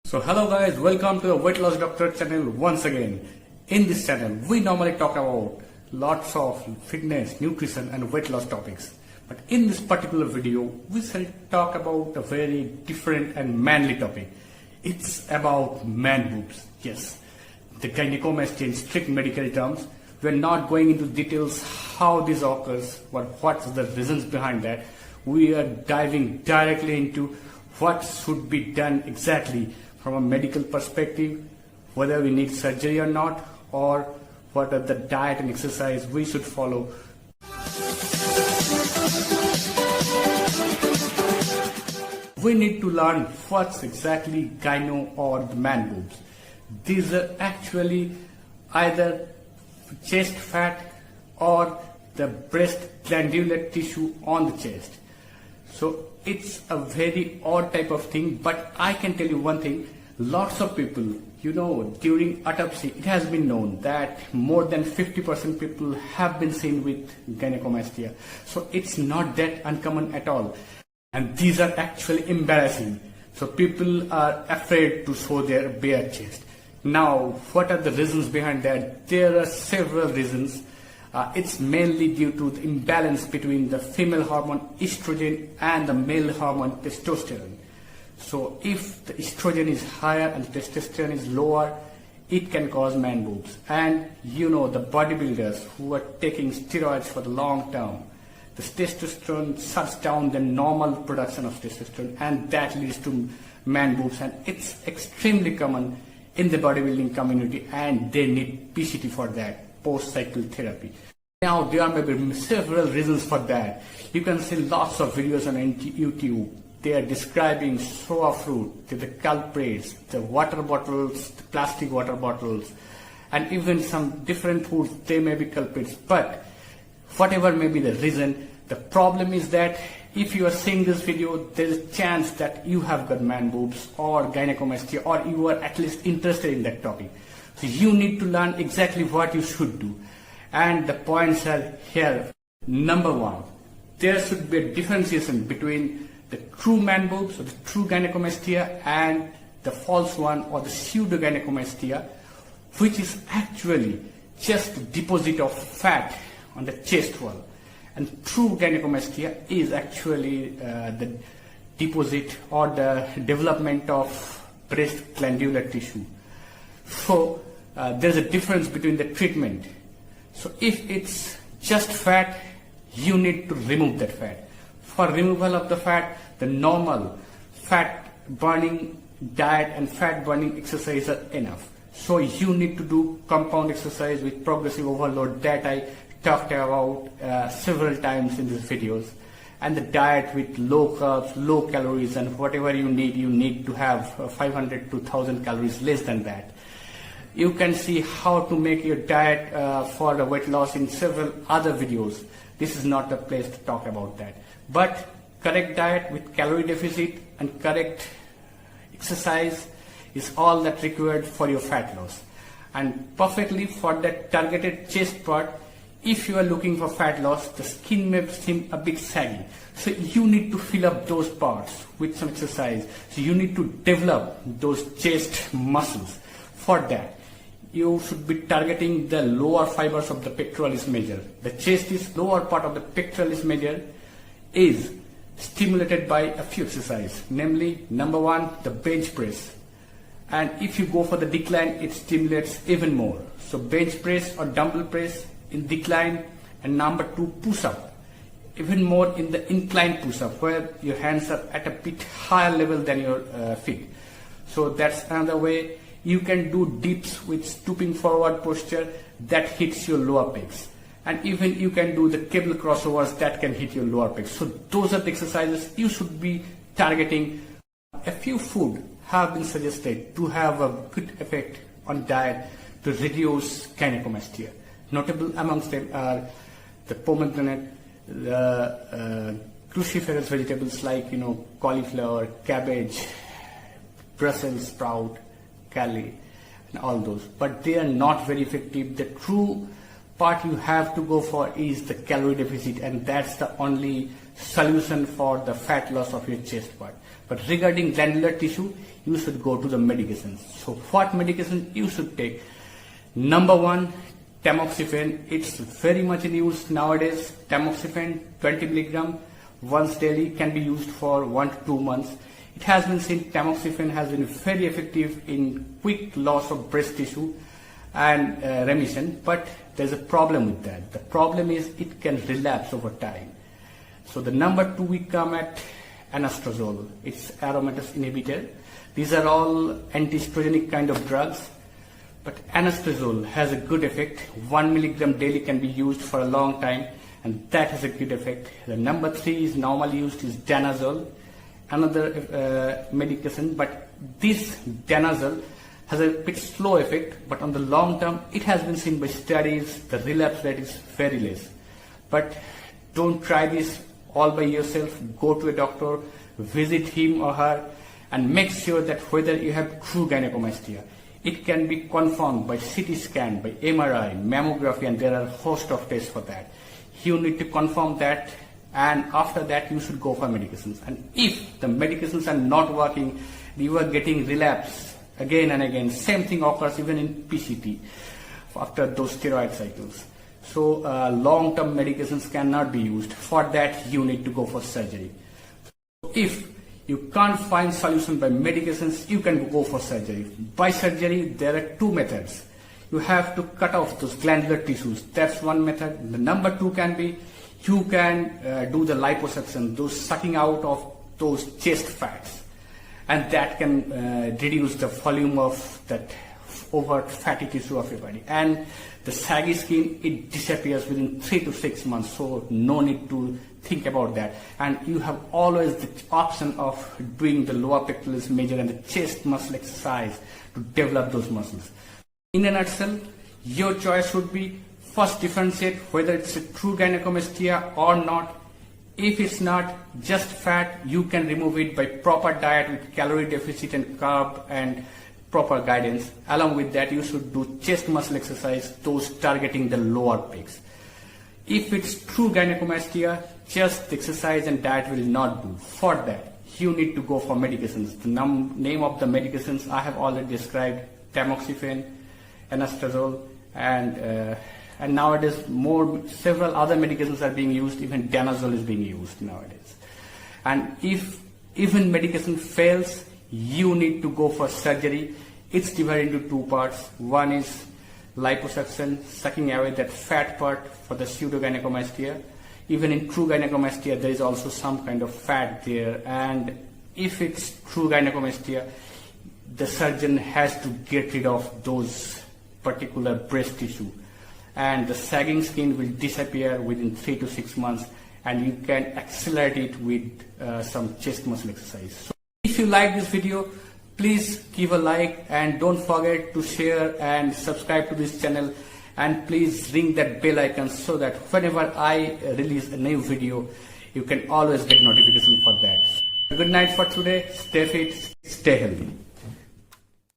So hello guys, welcome to the Weight Loss Doctor channel once again. In this channel, we normally talk about lots of fitness, nutrition and weight loss topics. But in this particular video, we shall talk about a very different and manly topic. It's about man boobs. Yes, the gynecomastia in strict medical terms. We're not going into details how this occurs, what's the reasons behind that. We are diving directly into what should be done exactly from a medical perspective, whether we need surgery or not, or what are the diet and exercise we should follow. We need to learn what's exactly gyno or the man boobs. These are actually either chest fat or the breast glandular tissue on the chest. So it's a very odd type of thing, but I can tell you one thing, lots of people, during autopsy, it has been known that more than 50% people have been seen with gynecomastia. So it's not that uncommon at all. And these are actually embarrassing. So people are afraid to show their bare chest. Now, what are the reasons behind that? There are several reasons. It's mainly due to the imbalance between the female hormone estrogen and the male hormone testosterone. So if the estrogen is higher and the testosterone is lower, it can cause man boobs. And the bodybuilders who are taking steroids for the long term, the testosterone shuts down the normal production of testosterone, and that leads to man boobs. And it's extremely common in the bodybuilding community, and they need PCT for that, post-cycle therapy. Now there may be several reasons for that. You can see lots of videos on YouTube. They are describing soya fruit, the culprits, the water bottles, the plastic water bottles, and even some different foods, they may be culprits. But whatever may be the reason, the problem is that if you are seeing this video, there is a chance that you have got man boobs or gynecomastia, or you are at least interested in that topic. So you need to learn exactly what you should do. And the points are here. Number one, there should be a differentiation between the true man boobs or the true gynecomastia and the false one or the pseudo gynecomastia, which is actually just a deposit of fat on the chest wall. And true gynecomastia is actually the deposit or the development of breast glandular tissue. So there's a difference between the treatment. So if it's just fat, you need to remove that fat. For removal of the fat, the normal fat burning diet and fat burning exercise are enough. So you need to do compound exercise with progressive overload that I talked about several times in these videos. And the diet with low carbs, low calories, and whatever you need to have 500 to 1000 calories, less than that. You can see how to make your diet for the weight loss in several other videos. This is not the place to talk about that. But correct diet with calorie deficit and correct exercise is all that required for your fat loss. And perfectly for that targeted chest part, if you are looking for fat loss, the skin may seem a bit saggy. So you need to fill up those parts with some exercise. So you need to develop those chest muscles. For that, you should be targeting the lower fibers of the pectoralis major. The chest is lower part of the pectoralis major is stimulated by a few exercises, namely number one, the bench press. And if you go for the decline, it stimulates even more. So bench press or dumbbell press in decline, and number two, push up, even more in the incline push up where your hands are at a bit higher level than your feet. So that's another way. You can do dips with stooping forward posture that hits your lower pecs. And even you can do the cable crossovers that can hit your lower pecs. So those are the exercises you should be targeting. A few food have been suggested to have a good effect on diet to reduce gynecomastia. Notable amongst them are the pomegranate, the cruciferous vegetables like cauliflower, cabbage, Brussels sprout, kale, and all those. But they are not very effective. The true part you have to go for is the calorie deficit, and that's the only solution for the fat loss of your chest part. But regarding glandular tissue, you should go to the medications. So what medication you should take? Number one, tamoxifen. It's very much in use nowadays. Tamoxifen 20 milligram once daily can be used for 1 to 2 months. It has been seen tamoxifen has been very effective in quick loss of breast tissue and remission, but there's a problem with that. The problem is it can relapse over time. So the number 2 we come at anastrozole. It's aromatase inhibitor. These are all anti-estrogenic kind of drugs, but anastrozole has a good effect. 1 milligram daily can be used for a long time, and that has a good effect. The number 3 is normally used is danazole, another medication, but this danazole has a bit slow effect, but on the long term it has been seen by studies the relapse rate is very less. But don't try this all by yourself. Go to a doctor, visit him or her, and make sure that whether you have true gynecomastia. It can be confirmed by CT scan, by MRI, mammography, and there are a host of tests for that. You need to confirm that, and after that you should go for medications. And if the medications are not working, you are getting relapse again and again. Same thing occurs even in PCT after those steroid cycles. So long-term medications cannot be used. For that you need to go for surgery. If you can't find solution by medications, you can go for surgery. By surgery there are 2 methods. You have to cut off those glandular tissues. That's one method. The number 2 can be you can do the liposuction, those sucking out of those chest fats, and that can reduce the volume of that overt fatty tissue of your body. And the saggy skin, it disappears within 3 to 6 months, so no need to think about that. And you have always the option of doing the lower pectoralis major and the chest muscle exercise to develop those muscles. In a nutshell, your choice should be first differentiate whether it's a true gynecomastia or not. If it's not just fat, you can remove it by proper diet with calorie deficit and carb and proper guidance. Along with that, you should do chest muscle exercise, those targeting the lower pecs. If it's true gynecomastia, just exercise and diet will not do. For that, you need to go for medications. The name of the medications I have already described: tamoxifen, anastrozole, and nowadays several other medications are being used. Even danazole is being used nowadays. And if even medication fails, you need to go for surgery. It's divided into 2 parts. One is liposuction, sucking away that fat part for the pseudogynecomastia. Even in true gynecomastia, there is also some kind of fat there. And if it's true gynecomastia, the surgeon has to get rid of those particular breast tissue, and the sagging skin will disappear within 3 to 6 months, and you can accelerate it with some chest muscle exercise. So if you like this video, please give a like, and don't forget to share and subscribe to this channel, and please ring that bell icon so that whenever I release a new video, you can always get notification for that. Good night for today. Stay fit, stay healthy.